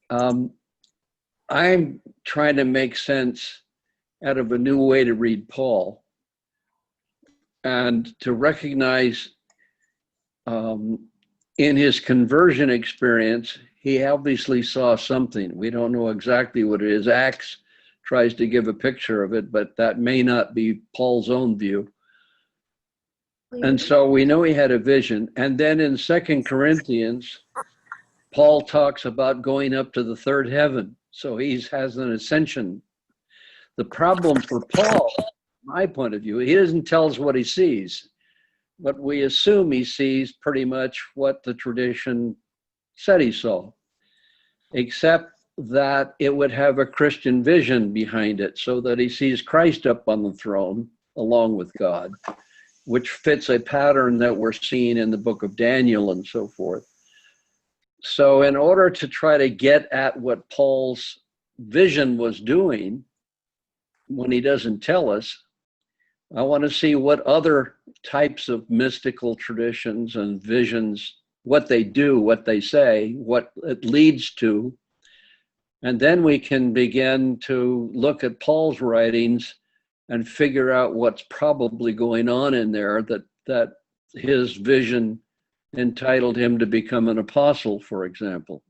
Um, I'm trying to make sense out of a new way to read Paul and to recognize in his conversion experience, he obviously saw something. We don't know exactly what it is. Acts tries to give a picture of it, but that may not be Paul's own view. And so we know he had a vision. And then in 2 Corinthians, Paul talks about going up to the third heaven. So he has an ascension. The problem for Paul, my point of view, he doesn't tell us what he sees, but we assume he sees pretty much what the tradition said he saw, except that it would have a Christian vision behind it, so that he sees Christ up on the throne along with God, which fits a pattern that we're seeing in the book of Daniel and so forth. So in order to try to get at what Paul's vision was doing, when he doesn't tell us, I want to see what other types of mystical traditions and visions, what they do, what they say, what it leads to. And then we can begin to look at Paul's writings and figure out what's probably going on in there, that his vision entitled him to become an apostle, for example.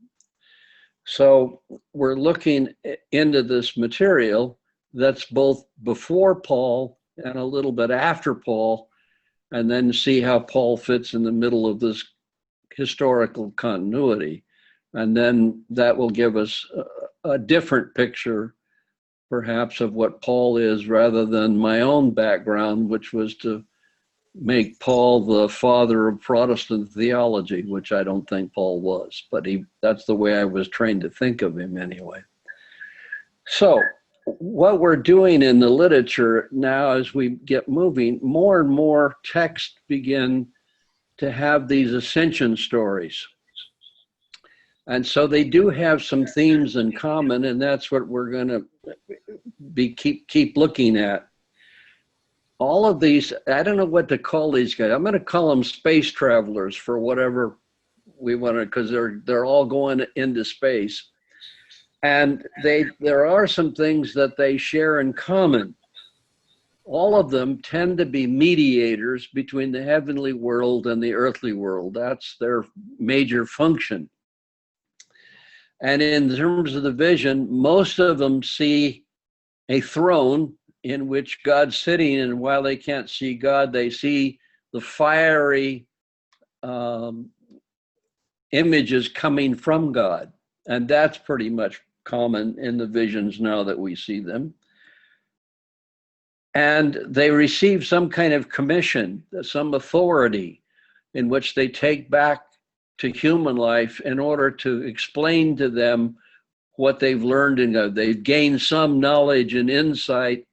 So we're looking into this material that's both before Paul and a little bit after Paul, and then see how Paul fits in the middle of this historical continuity. And then that will give us a different picture, perhaps, of what Paul is, rather than my own background, which was to make Paul the father of Protestant theology, which I don't think Paul was, but that's the way I was trained to think of him anyway. So what we're doing in the literature now, as we get moving, more and more texts begin to have these ascension stories. And so they do have some themes in common, and that's what we're going to keep looking at. All of these, I don't know what to call these guys. I'm going to call them space travelers for whatever we want to, because they're all going into space. And there are some things that they share in common. All of them tend to be mediators between the heavenly world and the earthly world. That's their major function. And in terms of the vision, most of them see a throne in which God's sitting, and while they can't see God, they see the fiery images coming from God. And that's pretty much common in the visions now that we see them. And they receive some kind of commission, some authority, in which they take back to human life in order to explain to them what they've learned in God. They've gained some knowledge and insight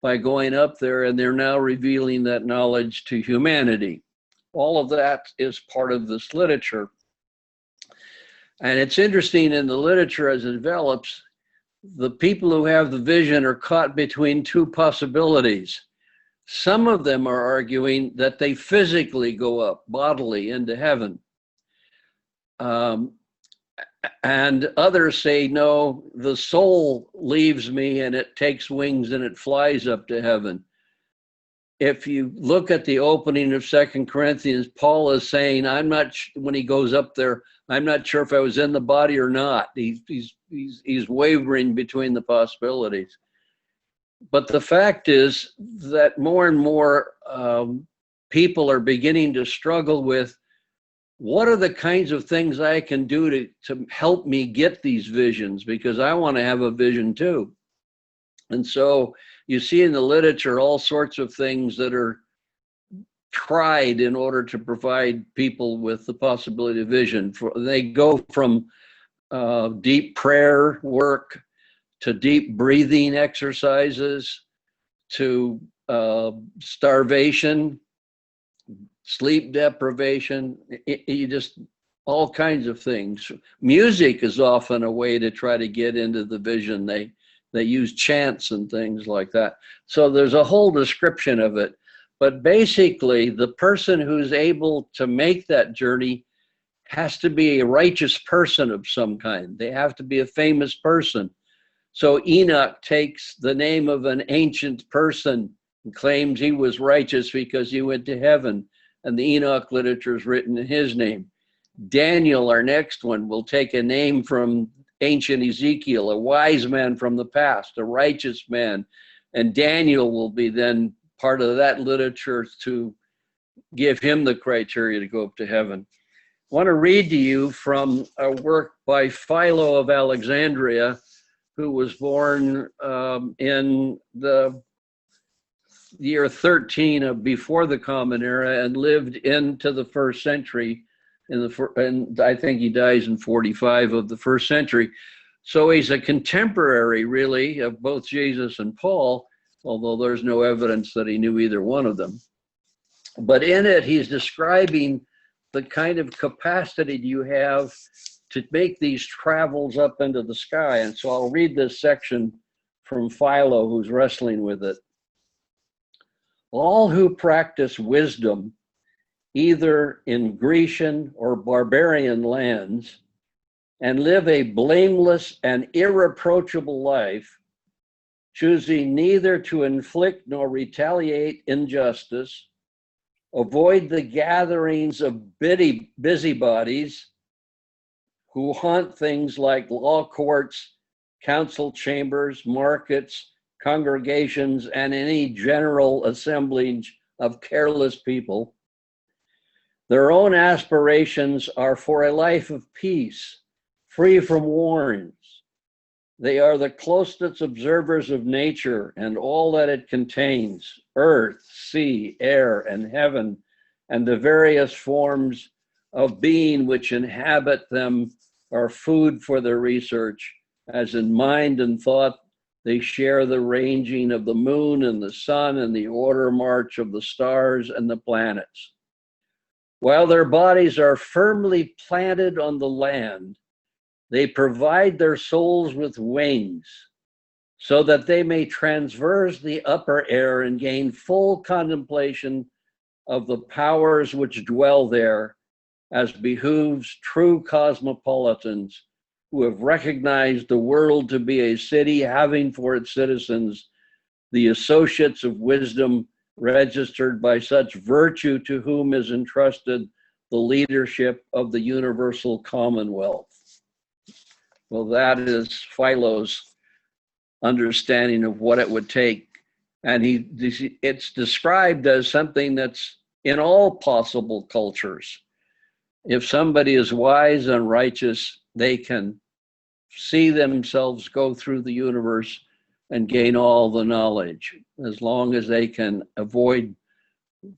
by going up there, and they're now revealing that knowledge to humanity. All of that is part of this literature. And it's interesting in the literature as it develops, the people who have the vision are caught between two possibilities. Some of them are arguing that they physically go up bodily into heaven. And others say, no, the soul leaves me and it takes wings and it flies up to heaven. If you look at the opening of 2 Corinthians, Paul is saying, when he goes up there, I'm not sure if I was in the body or not. He's wavering between the possibilities. But the fact is that more and more people are beginning to struggle with, what are the kinds of things I can do to help me get these visions? Because I want to have a vision too. And so you see in the literature all sorts of things that are tried in order to provide people with the possibility of vision. They go from deep prayer work to deep breathing exercises to starvation, sleep deprivation, all kinds of things. Music is often a way to try to get into the vision. They use chants and things like that. So there's a whole description of it. But basically, the person who's able to make that journey has to be a righteous person of some kind. They have to be a famous person. So Enoch takes the name of an ancient person and claims he was righteous because he went to heaven, and the Enoch literature is written in his name. Daniel, our next one, will take a name from ancient Ezekiel, a wise man from the past, a righteous man, and Daniel will be then part of that literature to give him the criteria to go up to heaven. I want to read to you from a work by Philo of Alexandria, who was born in the year 13 of before the Common Era and lived into the first century. And I think he dies in 45 of the first century. So he's a contemporary, really, of both Jesus and Paul, although there's no evidence that he knew either one of them. But in it, he's describing the kind of capacity you have to make these travels up into the sky. And so I'll read this section from Philo, who's wrestling with it. All who practice wisdom, either in Grecian or barbarian lands, and live a blameless and irreproachable life, choosing neither to inflict nor retaliate injustice, avoid the gatherings of busybodies who haunt things like law courts, council chambers, markets, congregations, and any general assemblage of careless people. Their own aspirations are for a life of peace, free from wars. They are the closest observers of nature and all that it contains, earth, sea, air, and heaven, and the various forms of being which inhabit them are food for their research, as in mind and thought they share the ranging of the moon and the sun and the order march of the stars and the planets. While their bodies are firmly planted on the land, they provide their souls with wings so that they may traverse the upper air and gain full contemplation of the powers which dwell there, as behooves true cosmopolitans who have recognized the world to be a city having for its citizens the associates of wisdom registered by such virtue to whom is entrusted the leadership of the universal commonwealth. Well, that is Philo's understanding of what it would take. And it's described as something that's in all possible cultures. If somebody is wise and righteous, they can see themselves go through the universe and gain all the knowledge, as long as they can avoid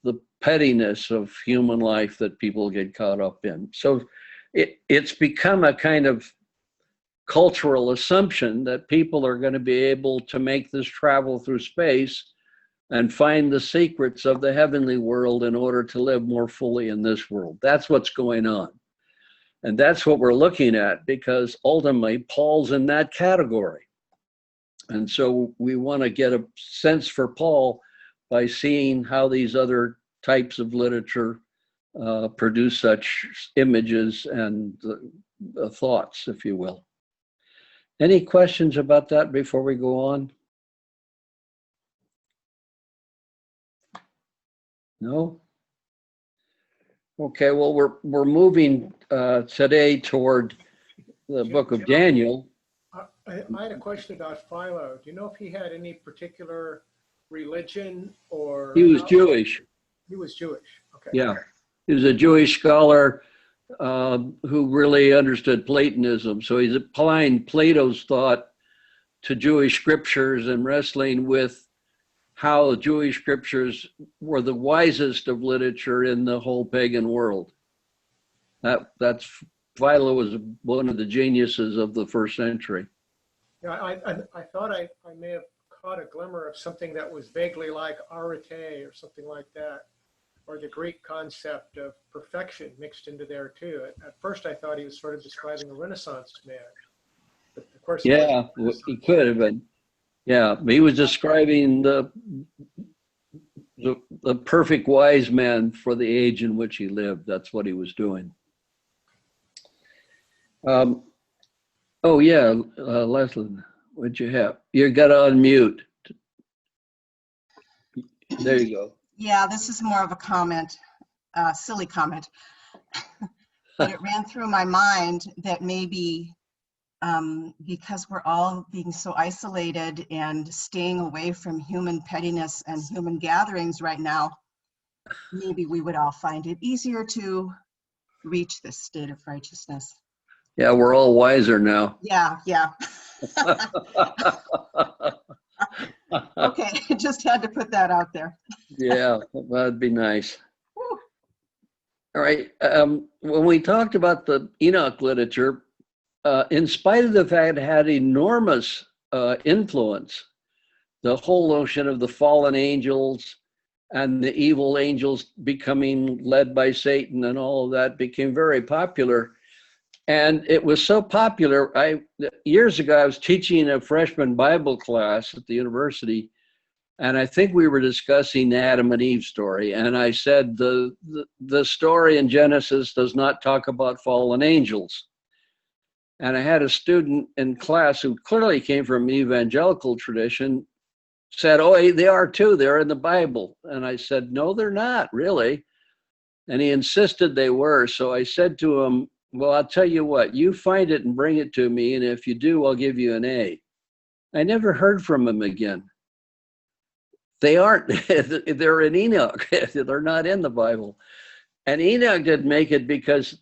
the pettiness of human life that people get caught up in. So it's become a kind of cultural assumption that people are going to be able to make this travel through space and find the secrets of the heavenly world in order to live more fully in this world. That's what's going on. And that's what we're looking at, because ultimately Paul's in that category. And so we want to get a sense for Paul by seeing how these other types of literature produce such images and thoughts, if you will. Any questions about that before we go on? No? Okay, well, we're moving today toward the book of Daniel. I had a question about Philo. Do you know if he had any particular religion or? He was Jewish. He was Jewish, okay. Yeah, he was a Jewish scholar who really understood Platonism. So he's applying Plato's thought to Jewish scriptures and wrestling with how Jewish scriptures were the wisest of literature in the whole pagan world. That's Philo was one of the geniuses of the first century. Yeah, I thought I may have caught a glimmer of something that was vaguely like arete or something like that, or the Greek concept of perfection mixed into there too. At first I thought he was sort of describing a Renaissance man, but of course yeah, he could have been. Yeah, he was describing the perfect wise man for the age in which he lived. That's what he was doing. Um, oh yeah, Leslie, what'd you have? You got to unmute. There you go. Yeah, this is more of a comment, silly comment, but it ran through my mind that maybe because we're all being so isolated and staying away from human pettiness and human gatherings right now, maybe we would all find it easier to reach this state of righteousness. Yeah, we're all wiser now. Yeah. Okay, just had to put that out there. Yeah, that'd be nice. Whew. All right. When we talked about the Enoch literature, in spite of the fact it had enormous influence, the whole notion of the fallen angels and the evil angels becoming led by Satan and all of that became very popular. And it was so popular, years ago, I was teaching a freshman Bible class at the university, and I think we were discussing Adam and Eve story. And I said, the story in Genesis does not talk about fallen angels. And I had a student in class who clearly came from an evangelical tradition, said, oh, they are too, they're in the Bible. And I said, no, they're not really. And he insisted they were. So I said to him, well, I'll tell you what, you find it and bring it to me. And if you do, I'll give you an A. I never heard from him again. They aren't, they're in Enoch. They're not in the Bible. And Enoch didn't make it because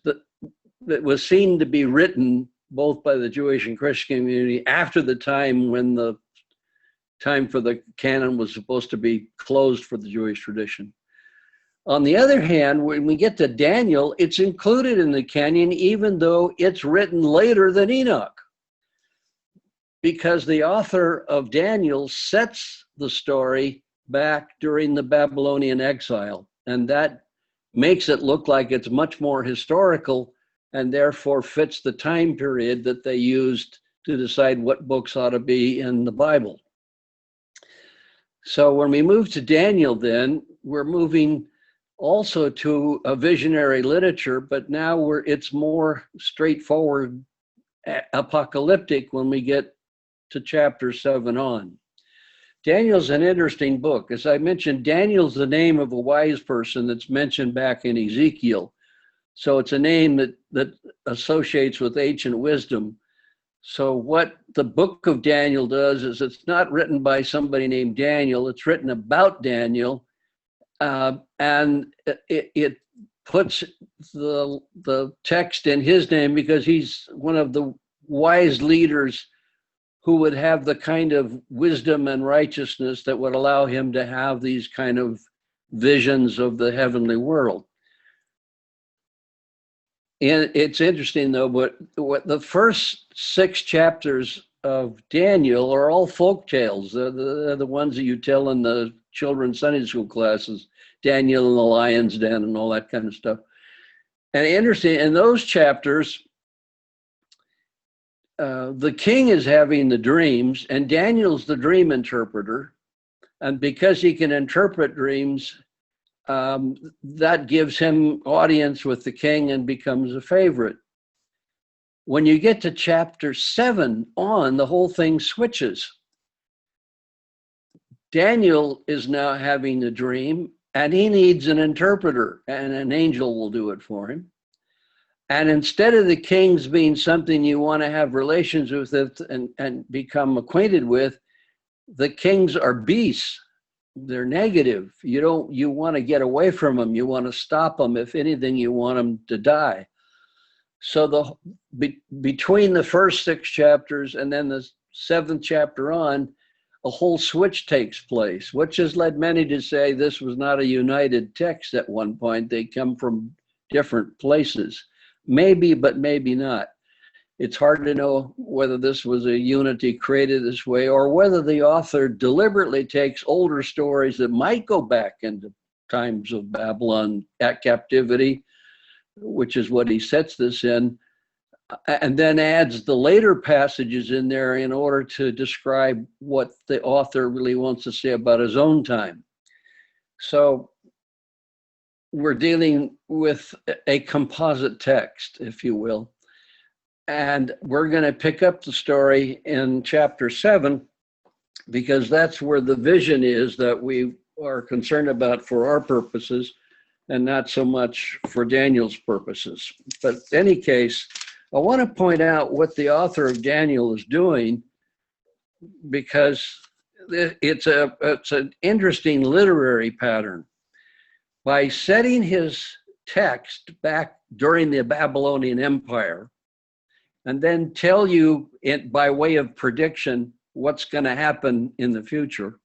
it was seen to be written both by the Jewish and Christian community after the time when the time for the canon was supposed to be closed for the Jewish tradition. On the other hand, when we get to Daniel, it's included in the canon, even though it's written later than Enoch, because the author of Daniel sets the story back during the Babylonian exile, and that makes it look like it's much more historical and therefore fits the time period that they used to decide what books ought to be in the Bible. So when we move to Daniel, then we're moving also to a visionary literature, but now it's more straightforward, apocalyptic when we get to chapter 7 on. Daniel's an interesting book. As I mentioned, Daniel's the name of a wise person that's mentioned back in Ezekiel. So it's a name that associates with ancient wisdom. So what the book of Daniel does is it's not written by somebody named Daniel, it's written about Daniel, and it puts the text in his name because he's one of the wise leaders who would have the kind of wisdom and righteousness that would allow him to have these kind of visions of the heavenly world. And it's interesting though, but what the first 6 chapters of Daniel are all folk tales. They're the ones that you tell in the children's Sunday school classes, Daniel and the lion's den and all that kind of stuff. And interesting, in those chapters, the king is having the dreams and Daniel's the dream interpreter. And because he can interpret dreams, that gives him audience with the king and becomes a favorite. When you get to chapter 7 on, the whole thing switches. Daniel is now having a dream and he needs an interpreter, and an angel will do it for him. And instead of the kings being something you want to have relations with it and become acquainted with, the kings are beasts. They're negative. You want to get away from them. You want to stop them. If anything, you want them to die. So between the first 6 chapters and then the 7th chapter on, a whole switch takes place, which has led many to say this was not a united text at one point. They come from different places. Maybe, but maybe not. It's hard to know whether this was a unity created this way or whether the author deliberately takes older stories that might go back into times of Babylon at captivity, which is what he sets this in, and then adds the later passages in there in order to describe what the author really wants to say about his own time. So we're dealing with a composite text, if you will. And we're going to pick up the story in chapter 7, because that's where the vision is that we are concerned about for our purposes, and not so much for Daniel's purposes. But in any case, I want to point out what the author of Daniel is doing, because it's an interesting literary pattern. By setting his text back during the Babylonian Empire, and then tell you it by way of prediction what's going to happen in the future,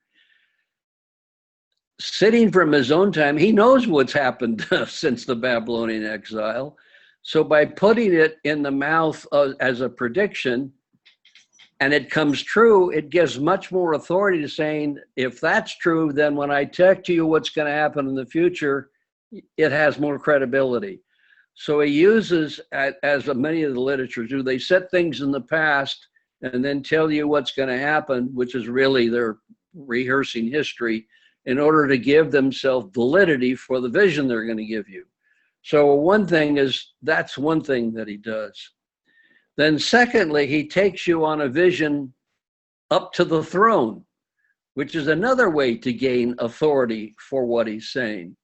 sitting from his own time, he knows what's happened since the Babylonian exile. So by putting it in the mouth as a prediction, and it comes true, it gives much more authority to saying, if that's true, then when I tell to you what's going to happen in the future, it has more credibility. So he uses, as many of the literatures do, they set things in the past and then tell you what's going to happen, which is really they're rehearsing history in order to give themselves validity for the vision they're going to give you. So one thing is, that's one thing that he does. Then secondly, he takes you on a vision up to the throne, which is another way to gain authority for what he's saying.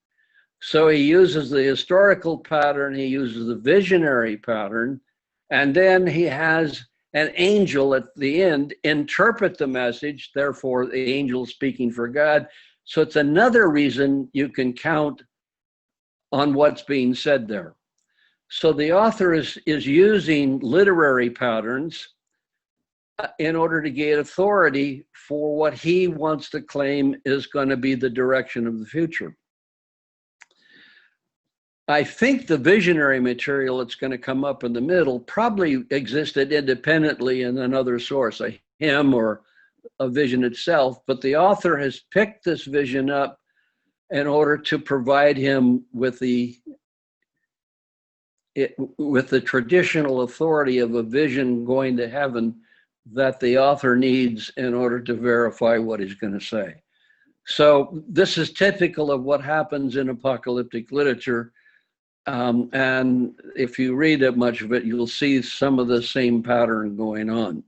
So he uses the historical pattern, he uses the visionary pattern, and then he has an angel at the end interpret the message, therefore the angel speaking for God. So it's another reason you can count on what's being said there. So the author is using literary patterns in order to gain authority for what he wants to claim is going to be the direction of the future. I think the visionary material that's going to come up in the middle probably existed independently in another source, a hymn or a vision itself, but the author has picked this vision up in order to provide him with the traditional authority of a vision going to heaven that the author needs in order to verify what he's going to say. So this is typical of what happens in apocalyptic literature. And if you read much of it, you'll see some of the same pattern going on.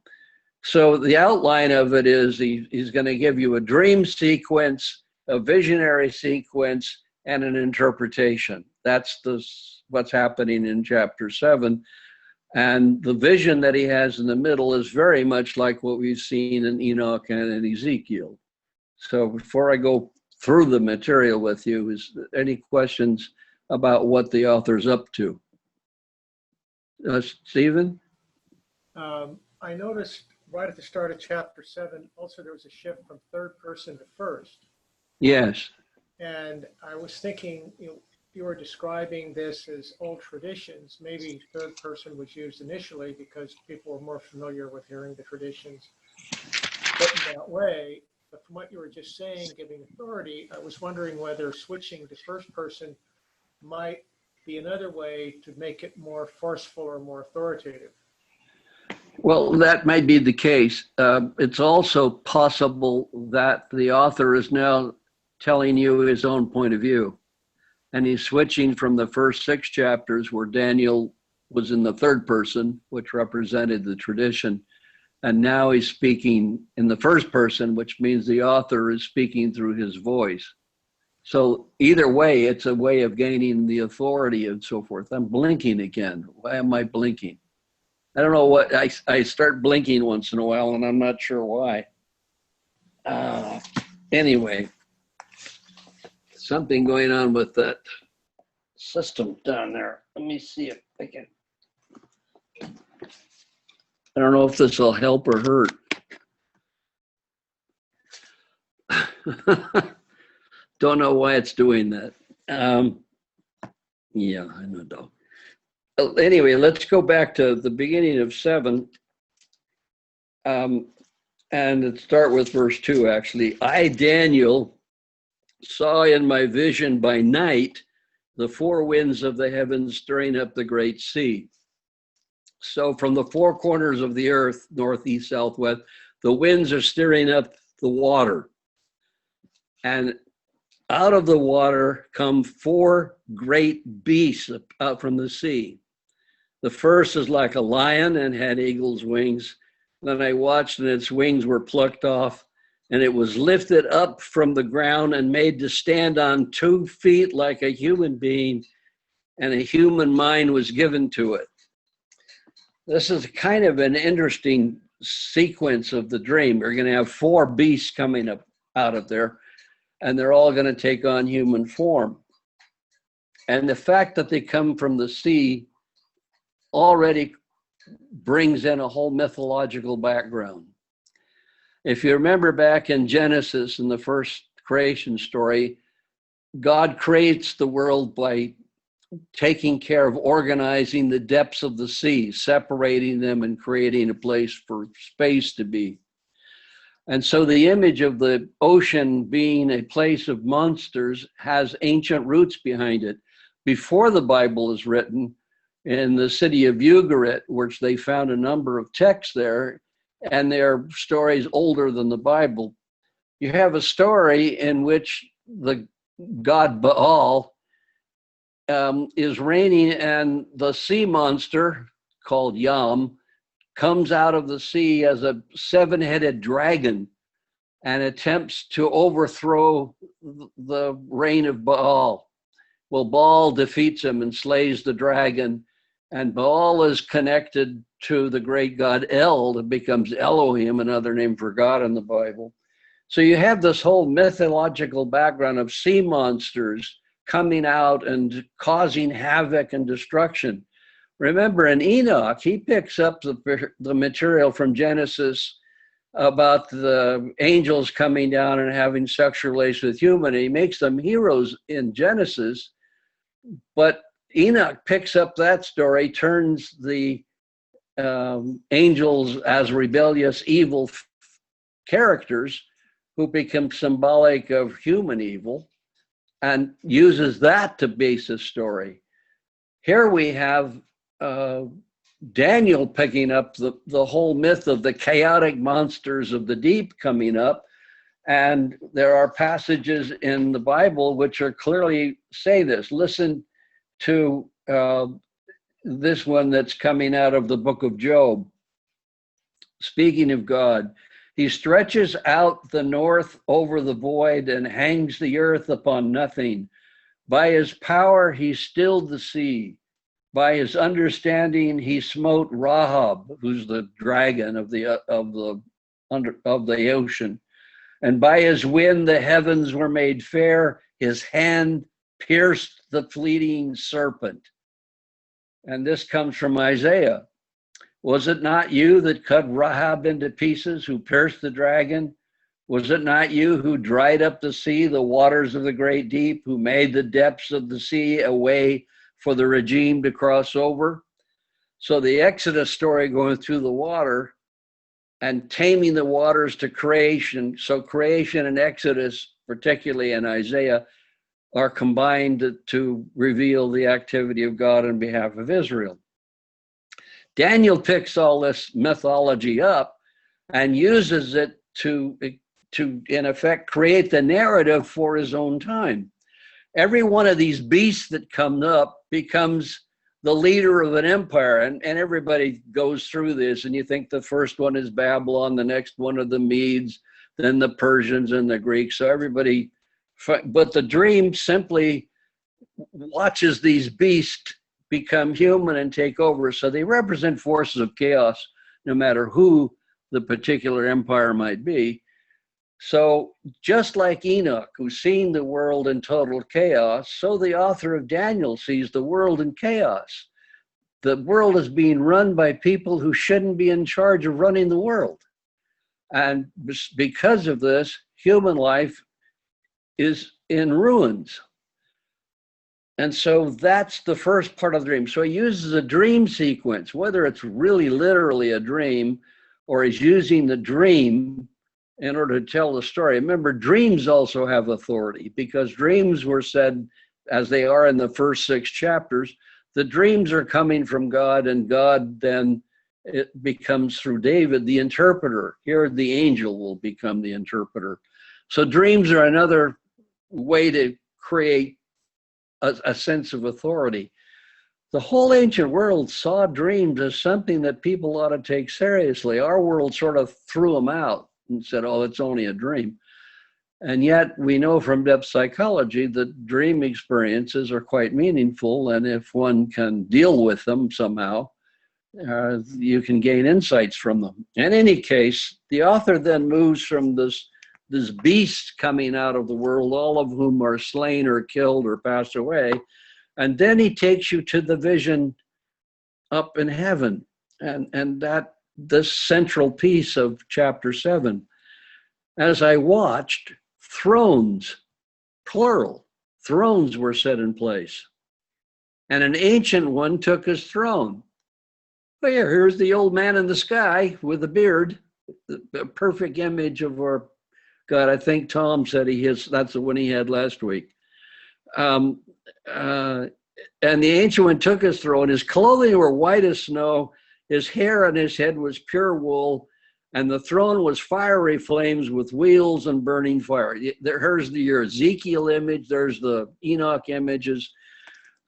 So the outline of it is he's going to give you a dream sequence, a visionary sequence, and an interpretation. That's what's happening in chapter 7. And the vision that he has in the middle is very much like what we've seen in Enoch and in Ezekiel. So before I go through the material with you, is there any questions about what the author's up to? Stephen? I noticed right at the start of chapter 7, also there was a shift from third person to first. Yes. And I was thinking, you were describing this as old traditions. Maybe third person was used initially because people were more familiar with hearing the traditions written that way. But from what you were just saying, giving authority, I was wondering whether switching to first person might be another way to make it more forceful or more authoritative. Well, that might be the case. It's also possible that the author is now telling you his own point of view. And he's switching from the first 6 chapters where Daniel was in the third person, which represented the tradition. And now he's speaking in the first person, which means the author is speaking through his voice. So either way, it's a way of gaining the authority and so forth. I'm blinking again. Why am I blinking? I don't know what, I start blinking once in a while and I'm not sure why. Anyway, something going on with that system down there. Let me see if I can. I don't know if this will help or hurt. Don't know why it's doing that. Yeah, I know. Anyway, let's go back to the beginning of 7. And let's start with verse 2, actually. I, Daniel, saw in my vision by night the 4 winds of the heavens stirring up the great sea. So from the 4 corners of the earth, north, east, south, west, the winds are stirring up the water. And out of the water come 4 great beasts out from the sea. The first is like a lion and had eagle's wings. Then I watched, and its wings were plucked off, and it was lifted up from the ground and made to stand on 2 feet like a human being, and a human mind was given to it. This is kind of an interesting sequence of the dream. We're going to have 4 beasts coming up out of there, and they're all going to take on human form. And the fact that they come from the sea already brings in a whole mythological background. If you remember back in Genesis, in the first creation story, God creates the world by taking care of organizing the depths of the sea, separating them and creating a place for space to be. And so the image of the ocean being a place of monsters has ancient roots behind it. Before the Bible is written, in the city of Ugarit, which they found a number of texts there, and they're stories older than the Bible, you have a story in which the god Baal is reigning, and the sea monster called Yam comes out of the sea as a 7-headed dragon and attempts to overthrow the reign of Baal. Well, Baal defeats him and slays the dragon, and Baal is connected to the great god El, that becomes Elohim, another name for God in the Bible. So you have this whole mythological background of sea monsters coming out and causing havoc and destruction. Remember, in Enoch, he picks up the material from Genesis about the angels coming down and having sexual relations with human. He makes them heroes in Genesis, but Enoch picks up that story, turns the angels as rebellious, evil characters who become symbolic of human evil, and uses that to base his story. Here we have Daniel picking up the whole myth of the chaotic monsters of the deep coming up. And there are passages in the Bible which are clearly say this. Listen to this one that's coming out of the book of Job. Speaking of God, he stretches out the north over the void and hangs the earth upon nothing. By his power, he stilled the sea. By his understanding, he smote Rahab, who's the dragon of the ocean. And by his wind, the heavens were made fair. His hand pierced the fleeting serpent. And this comes from Isaiah. Was it not you that cut Rahab into pieces, who pierced the dragon? Was it not you who dried up the sea, the waters of the great deep, who made the depths of the sea a way for the regime to cross over? So the Exodus story going through the water and taming the waters to creation. So creation and Exodus, particularly in Isaiah, are combined to reveal the activity of God on behalf of Israel. Daniel picks all this mythology up and uses it to in effect, create the narrative for his own time. Every one of these beasts that come up becomes the leader of an empire, and everybody goes through this, and you think the first one is Babylon, the next one are the Medes, then the Persians and the Greeks. So everybody, but the dream simply watches these beasts become human and take over. So they represent forces of chaos, no matter who the particular empire might be. So just like Enoch, who's seen the world in total chaos, so the author of Daniel sees the world in chaos. The world is being run by people who shouldn't be in charge of running the world. And because of this, human life is in ruins. And so that's the first part of the dream. So he uses a dream sequence, whether it's really literally a dream or he's using the dream in order to tell the story. Remember, dreams also have authority, because dreams were said, as they are in the first 6 chapters, the dreams are coming from God, and God then, it becomes through David the interpreter. Here the angel will become the interpreter. So dreams are another way to create a sense of authority. The whole ancient world saw dreams as something that people ought to take seriously. Our world sort of threw them out and said, oh, it's only a dream. And yet we know from depth psychology that dream experiences are quite meaningful. And if one can deal with them somehow, you can gain insights from them. In any case, the author then moves from this beast coming out of the world, all of whom are slain or killed or passed away. And then he takes you to the vision up in heaven. And that this central piece of chapter 7. As I watched, thrones, plural, thrones were set in place. And an ancient one took his throne. Well, here's the old man in the sky with a beard, the perfect image of our God. I think Tom said that's the one he had last week. And the ancient one took his throne. His clothing were white as snow. His hair on his head was pure wool. And the throne was fiery flames with wheels and burning fire. Here's your Ezekiel image. There's the Enoch images.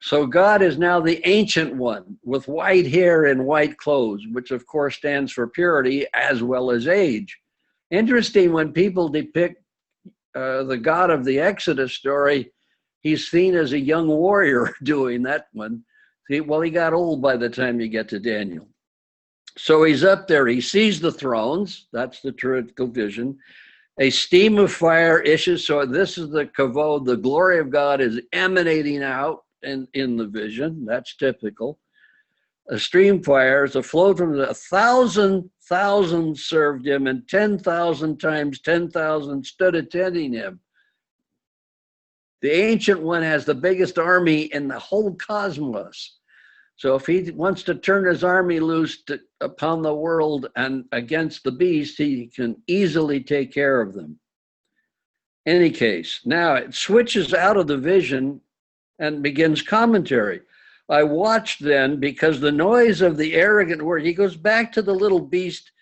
So God is now the ancient one with white hair and white clothes, which of course stands for purity as well as age. Interesting, when people depict the God of the Exodus story, he's seen as a young warrior doing that one. Well, he got old by the time you get to Daniel. So he's up there. He sees the thrones. That's the theoretical vision. A steam of fire issues. So this is the kavod. The glory of God is emanating out in the vision. That's typical. A stream fire is a flow from 1,000,000 served him, and 10,000 times 10,000 stood attending him. The ancient one has the biggest army in the whole cosmos. So if he wants to turn his army loose upon the world and against the beast, he can easily take care of them. In any case, now it switches out of the vision and begins commentary. I watched then, because the noise of the arrogant word, he goes back to the little beast.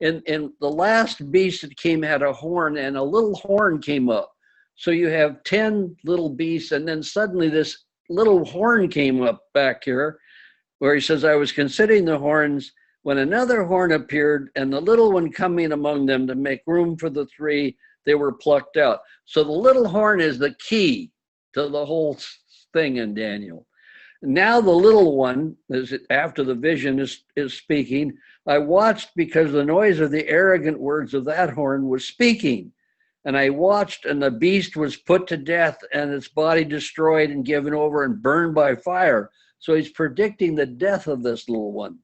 In the last beast that came had a horn, and a little horn came up. So you have 10 little beasts, and then suddenly this little horn came up back here, where he says, I was considering the horns when another horn appeared, and the little one coming among them to make room for the three, they were plucked out. So the little horn is the key to the whole thing in Daniel. Now the little one, after the vision is speaking, I watched because the noise of the arrogant words of that horn was speaking. And I watched, and the beast was put to death, and its body destroyed and given over and burned by fire. So he's predicting the death of this little one.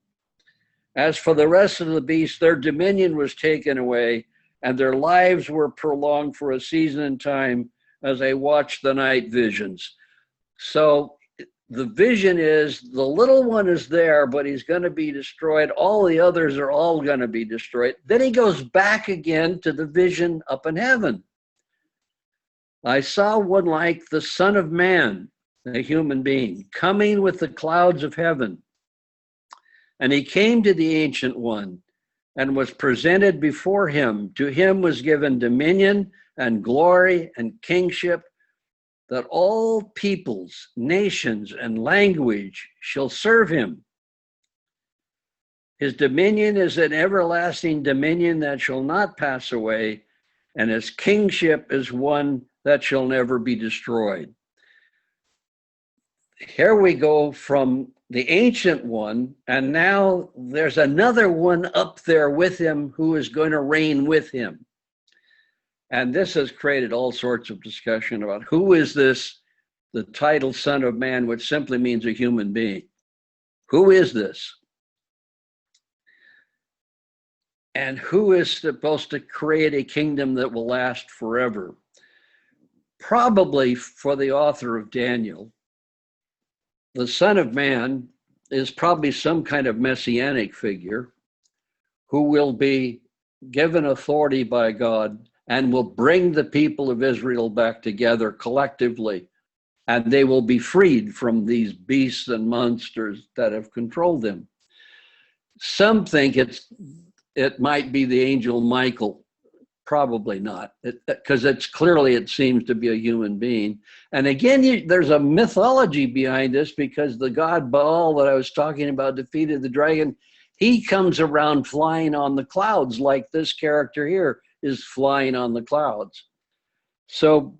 As for the rest of the beasts, their dominion was taken away, and their lives were prolonged for a season and time as I watched the night visions. So the vision is the little one is there, but he's going to be destroyed. All the others are all going to be destroyed. Then he goes back again to the vision up in heaven. I saw one like the Son of Man, a human being, coming with the clouds of heaven. And he came to the Ancient One and was presented before him. To him was given dominion and glory and kingship, that all peoples, nations, and language shall serve him. His dominion is an everlasting dominion that shall not pass away, and his kingship is one that shall never be destroyed. Here we go from the Ancient One, and now there's another one up there with him who is going to reign with him. And this has created all sorts of discussion about who is this, the title Son of Man, which simply means a human being. Who is this? And who is supposed to create a kingdom that will last forever? Probably for the author of Daniel, the Son of Man is probably some kind of messianic figure who will be given authority by God and will bring the people of Israel back together collectively, and they will be freed from these beasts and monsters that have controlled them. Some think it might be the angel Michael Probably not, because it's clearly, it seems to be a human being. And again, there's a mythology behind this, because the god Baal that I was talking about defeated the dragon. He comes around flying on the clouds, like this character here is flying on the clouds. So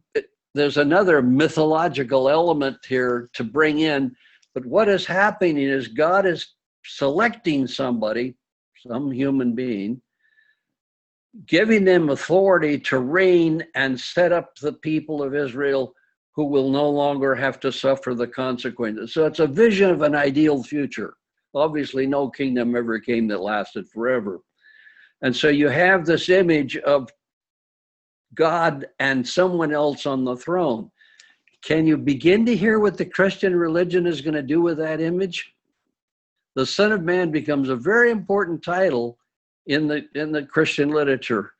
there's another mythological element here to bring in. But what is happening is God is selecting somebody, some human being, giving them authority to reign and set up the people of Israel who will no longer have to suffer the consequences. So it's a vision of an ideal future. Obviously, no kingdom ever came that lasted forever. And so you have this image of God and someone else on the throne. Can you begin to hear what the Christian religion is going to do with that image? The Son of Man becomes a very important title in the Christian literature.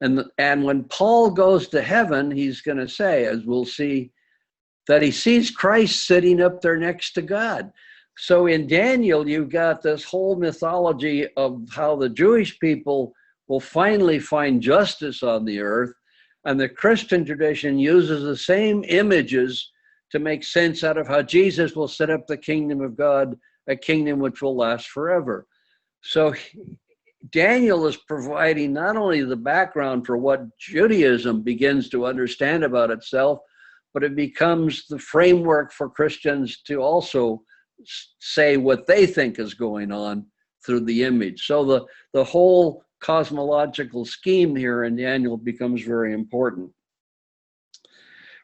And when Paul goes to heaven, he's going to say, as we'll see, that he sees Christ sitting up there next to God. So in Daniel, you've got this whole mythology of how the Jewish people will finally find justice on the earth. And the Christian tradition uses the same images to make sense out of how Jesus will set up the kingdom of God, a kingdom which will last forever. So Daniel is providing not only the background for what Judaism begins to understand about itself, but it becomes the framework for Christians to also say what they think is going on through the image. So the whole cosmological scheme here in Daniel becomes very important.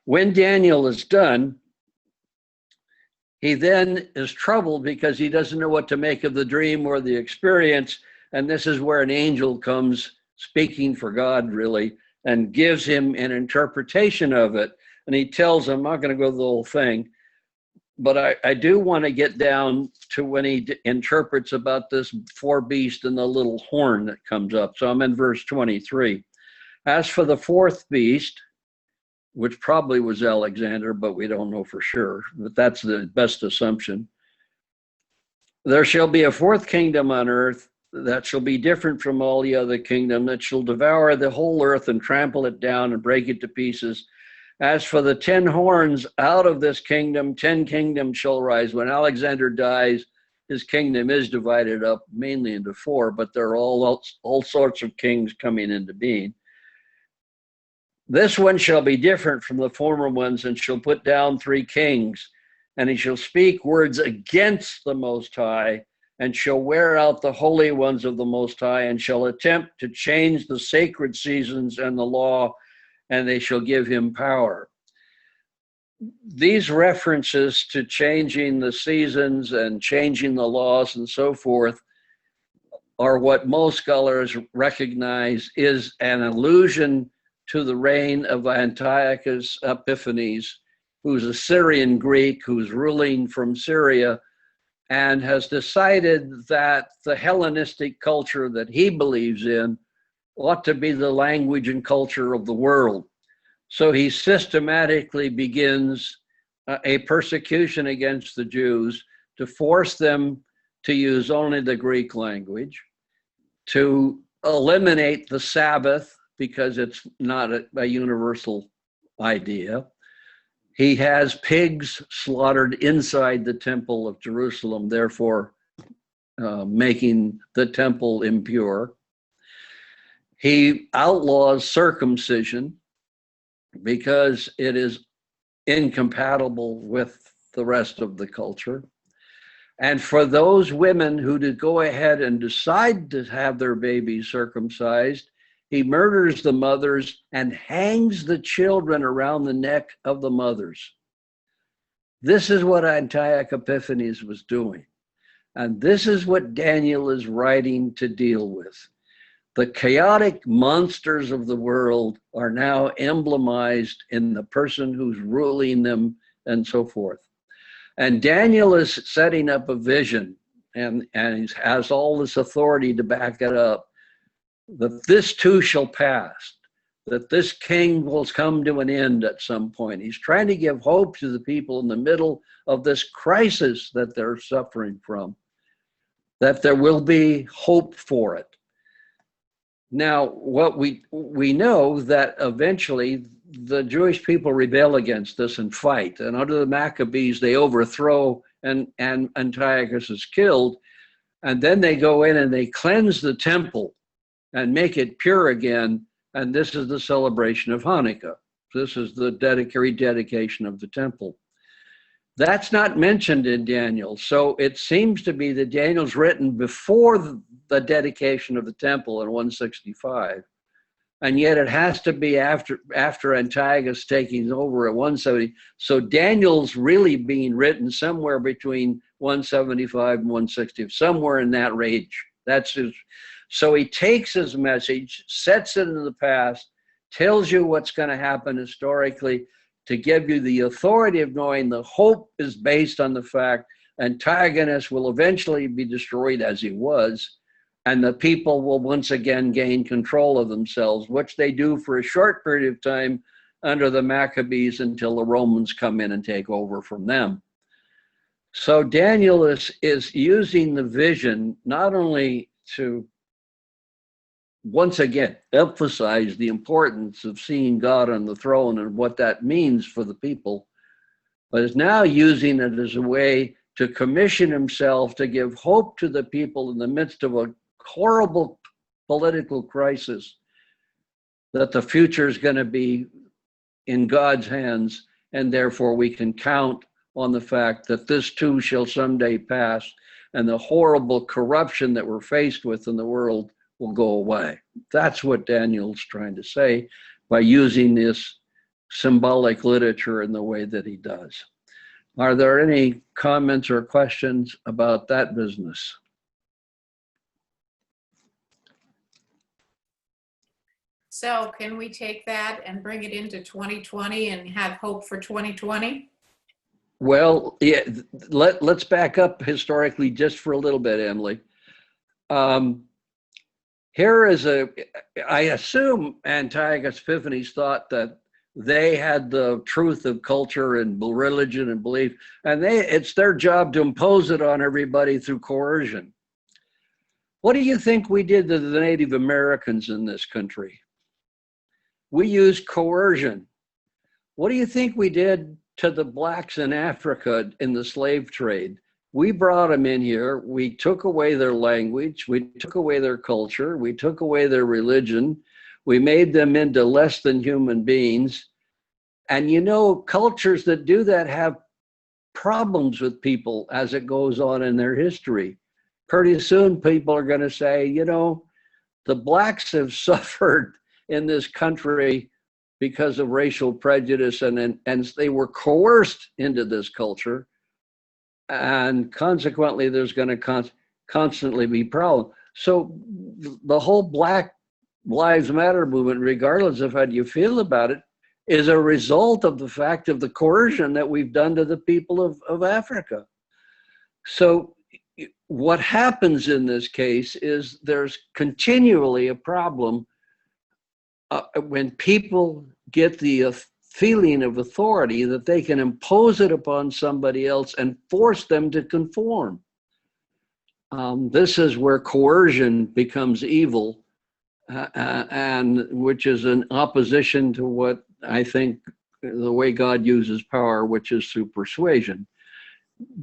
When Daniel is done, he then is troubled because he doesn't know what to make of the dream or the experience. And this is where an angel comes speaking for God, really, and gives him an interpretation of it. And he tells him, I'm not going to go through the whole thing, but I do want to get down to when he interprets about this four beast and the little horn that comes up. So I'm in verse 23. As for the fourth beast, which probably was Alexander, but we don't know for sure, but that's the best assumption. There shall be a fourth kingdom on earth that shall be different from all the other kingdom, that shall devour the whole earth and trample it down and break it to pieces. As for the 10 horns, out of this kingdom, 10 kingdoms shall rise. When Alexander dies, his kingdom is divided up mainly into 4, but there are all sorts of kings coming into being. This one shall be different from the former ones, and shall put down 3 kings, and he shall speak words against the Most High, and shall wear out the holy ones of the Most High, and shall attempt to change the sacred seasons and the law, and they shall give him power. These references to changing the seasons and changing the laws and so forth are what most scholars recognize is an allusion to the reign of Antiochus Epiphanes, who's a Syrian Greek who's ruling from Syria and has decided that the Hellenistic culture that he believes in ought to be the language and culture of the world. So he systematically begins a persecution against the Jews to force them to use only the Greek language, to eliminate the Sabbath because it's not a universal idea. He has pigs slaughtered inside the temple of Jerusalem, therefore making the temple impure. He outlaws circumcision because it is incompatible with the rest of the culture. And for those women who go ahead and decide to have their babies circumcised, he murders the mothers and hangs the children around the neck of the mothers. This is what Antiochus Epiphanes was doing. And this is what Daniel is writing to deal with. The chaotic monsters of the world are now emblemized in the person who's ruling them and so forth. And Daniel is setting up a vision, and he has all this authority to back it up, that this too shall pass, that this king will come to an end at some point. He's trying to give hope to the people in the middle of this crisis that they're suffering from, that there will be hope for it. Now, what we know that eventually the Jewish people rebel against this and fight. And under the Maccabees, they overthrow and Antiochus is killed. And then they go in and they cleanse the temple and make it pure again. And this is the celebration of Hanukkah. This is the rededication of the temple. That's not mentioned in Daniel. So it seems to be that Daniel's written before the dedication of the temple in 165. And yet it has to be after Antiochus taking over at 170. So Daniel's really being written somewhere between 175 and 160, somewhere in that range. That's his. So he takes his message, sets it in the past, tells you what's going to happen historically, to give you the authority of knowing the hope is based on the fact Antiochus will eventually be destroyed as he was, and the people will once again gain control of themselves, which they do for a short period of time under the Maccabees until the Romans come in and take over from them. So Daniel is using the vision not only to once again emphasize the importance of seeing God on the throne and what that means for the people, but is now using it as a way to commission himself to give hope to the people in the midst of a horrible political crisis, that the future is going to be in God's hands, and therefore we can count on the fact that this too shall someday pass, and the horrible corruption that we're faced with in the world will go away. That's what Daniel's trying to say by using this symbolic literature in the way that he does. Are there any comments or questions about that business? So can we take that and bring it into 2020 and have hope for 2020? Well, yeah, let's back up historically just for a little bit, Emily. Here is I assume Antiochus Epiphanes thought that they had the truth of culture and religion and belief, and it's their job to impose it on everybody through coercion. What do you think we did to the Native Americans in this country? We used coercion. What do you think we did to the blacks in Africa in the slave trade? We brought them in here. We took away their language. We took away their culture. We took away their religion. We made them into less than human beings. And you know, cultures that do that have problems with people as it goes on in their history. Pretty soon people are going to say, you know, the blacks have suffered in this country because of racial prejudice, and they were coerced into this culture. And consequently, there's going to constantly be problems. So the whole Black Lives Matter movement, regardless of how you feel about it, is a result of the fact of the coercion that we've done to the people of Africa. So what happens in this case is there's continually a problem when people get the feeling of authority that they can impose it upon somebody else and force them to conform. This is where coercion becomes evil, and which is an opposition to what I think the way God uses power, which is through persuasion.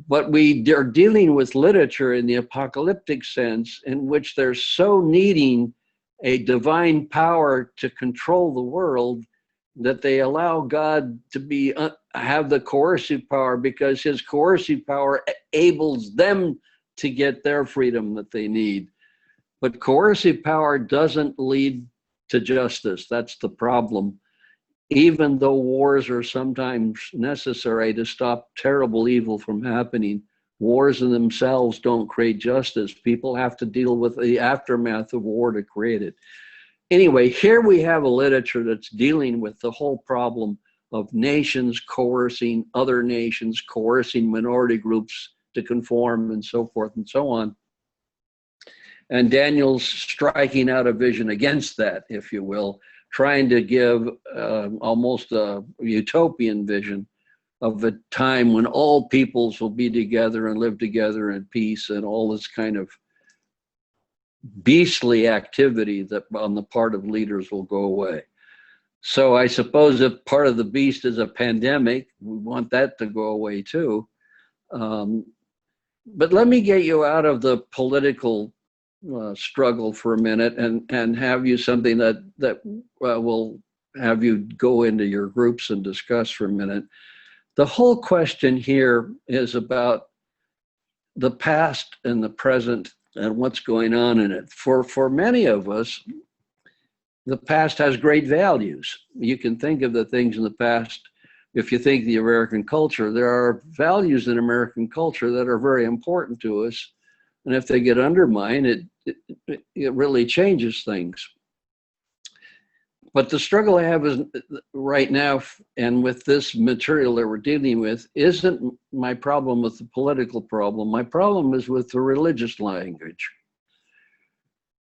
But we are dealing with literature in the apocalyptic sense, in which they're so needing a divine power to control the world that they allow God to have the coercive power, because his coercive power enables them to get their freedom that they need. But coercive power doesn't lead to justice. That's the problem. Even though wars are sometimes necessary to stop terrible evil from happening, wars in themselves don't create justice. People have to deal with the aftermath of war to create it. Anyway, here we have a literature that's dealing with the whole problem of nations coercing other nations, coercing minority groups to conform, and so forth and so on. And Daniel's striking out a vision against that, if you will, trying to give almost a utopian vision of a time when all peoples will be together and live together in peace, and all this kind of beastly activity that on the part of leaders will go away. So I suppose if part of the beast is a pandemic, we want that to go away too. But let me get you out of the political struggle for a minute and have you something that will have you go into your groups and discuss for a minute. The whole question here is about the past and the present and what's going on in it. For many of us, the past has great values. You can think of the things in the past. If you think the American culture, there are values in American culture that are very important to us. And if they get undermined, it really changes things. But the struggle I have is right now, and with this material that we're dealing with, isn't my problem with the political problem. My problem is with the religious language.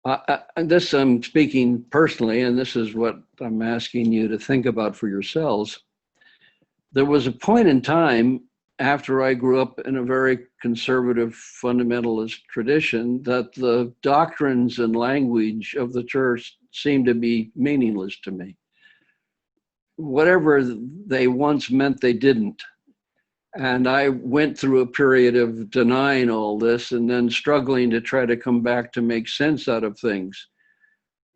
And this I'm speaking personally, and this is what I'm asking you to think about for yourselves. There was a point in time after I grew up in a very conservative fundamentalist tradition that the doctrines and language of the church seemed to be meaningless to me. Whatever they once meant, they didn't. And I went through a period of denying all this and then struggling to try to come back to make sense out of things.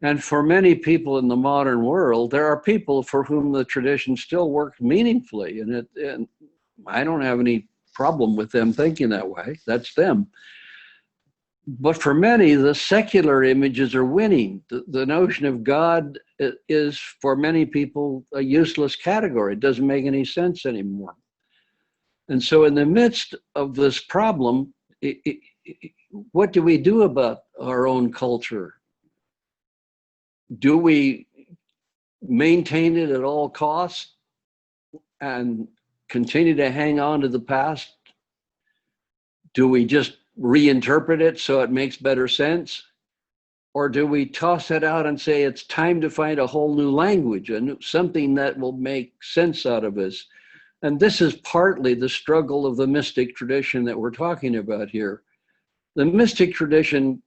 And for many people in the modern world, there are people for whom the tradition still works meaningfully. And I don't have any problem with them thinking that way. That's them. But for many, the secular images are winning. The notion of God is, for many people, a useless category. It doesn't make any sense anymore. And so in the midst of this problem, what do we do about our own culture? Do we maintain it at all costs and continue to hang on to the past? Do we just reinterpret it so it makes better sense? Or do we toss it out and say it's time to find a whole new language, something that will make sense out of us? And this is partly the struggle of the mystic tradition that we're talking about here. The mystic tradition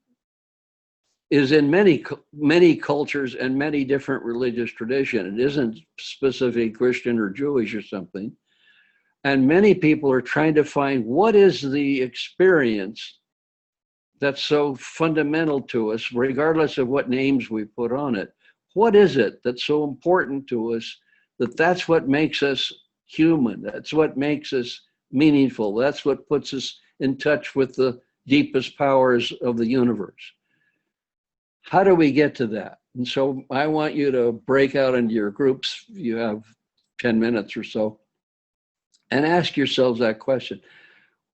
is in many cultures and many different religious traditions. It isn't specifically Christian or Jewish or something. And many people are trying to find what is the experience that's so fundamental to us, regardless of what names we put on it. What is it that's so important to us that's what makes us human? That's what makes us meaningful. That's what puts us in touch with the deepest powers of the universe. How do we get to that? And so I want you to break out into your groups. You have 10 minutes or so, and ask yourselves that question.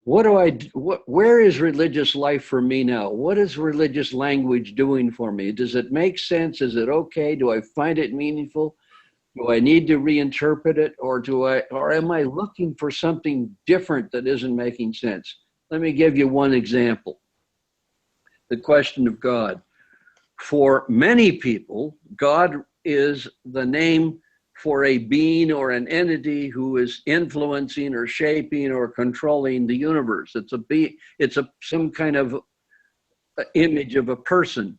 Where is religious life for me now? What is religious language doing for me? Does it make sense? Is it okay? Do I find it meaningful? Do I need to reinterpret it, or am I looking for something different that isn't making sense? Let me give you one example. The question of God. For many people, God is the name for a being or an entity who is influencing or shaping or controlling the universe. It's some kind of image of a person.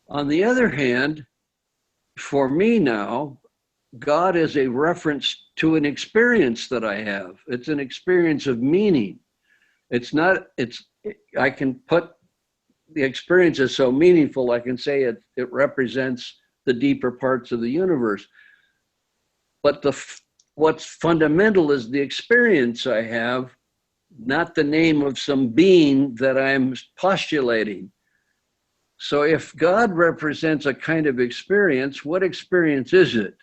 On the other hand, for me now, God is a reference to an experience that I have. It's an experience of meaning. I can put the experience is so meaningful, I can say it represents the deeper parts of the universe. But what's fundamental is the experience I have, not the name of some being that I'm postulating. So if God represents a kind of experience, what experience is it?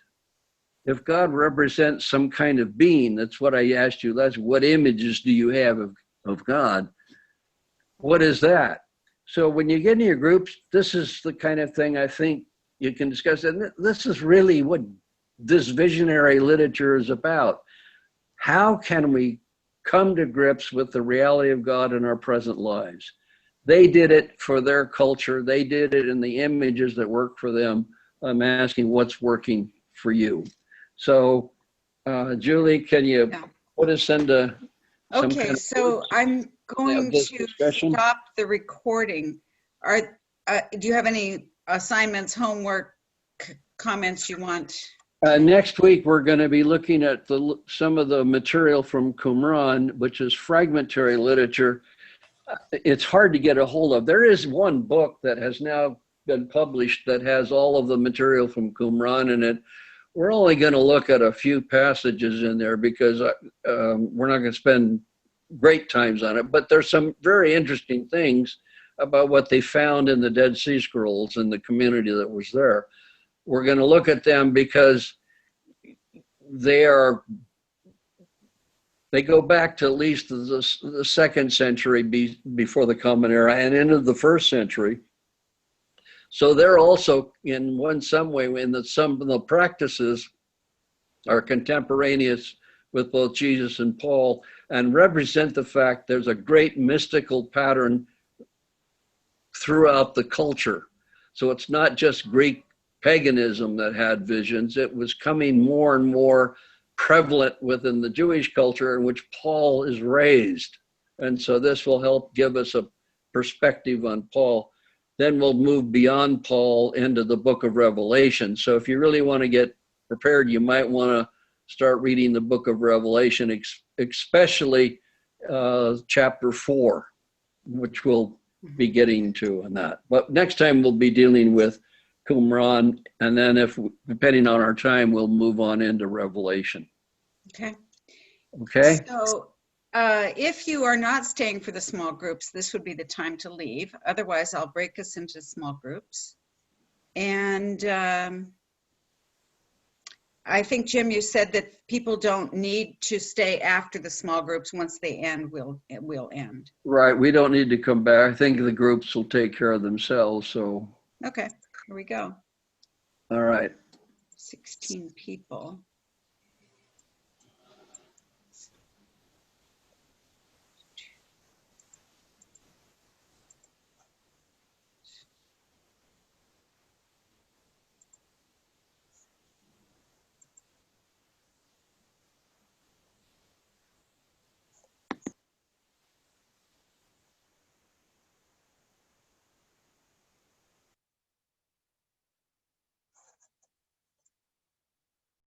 If God represents some kind of being, that's what I asked you, that's what images do you have of God? What is that? So when you get into your groups, this is the kind of thing I think you can discuss. And this is really what this visionary literature is about. How can we come to grips with the reality of God in our present lives? They did it for their culture. They did it in the images that work for them. I'm asking what's working for you. So, Julie, can you put us into some Okay, kind of so I'm going this to discussion? stop the recording Do you have any assignments, homework, comments you want? Next week, we're going to be looking at some of the material from Qumran, which is fragmentary literature. It's hard to get a hold of. There is one book that has now been published that has all of the material from Qumran in it. We're only going to look at a few passages in there because we're not going to spend great times on it. But there's some very interesting things about what they found in the Dead Sea Scrolls and the community that was there. We're going to look at them because they go back to at least the second century before the Common Era and into the first century. So they're also in some way in some of the practices are contemporaneous with both Jesus and Paul and represent the fact there's a great mystical pattern throughout the culture. So it's not just Greek paganism that had visions. It was coming more and more prevalent within the Jewish culture in which Paul is raised. And so this will help give us a perspective on Paul. Then we'll move beyond Paul into the book of Revelation. So if you really want to get prepared, you might want to start reading the book of Revelation, especially chapter 4, which we'll be getting to on that. But next time we'll be dealing with Qumran, and then depending on our time, we'll move on into Revelation. Okay. Okay? So if you are not staying for the small groups, this would be the time to leave. Otherwise, I'll break us into small groups. And I think, Jim, you said that people don't need to stay after the small groups. Once they end, it will end. Right. We don't need to come back. I think the groups will take care of themselves. So. Okay. Here we go. All right. 16 people.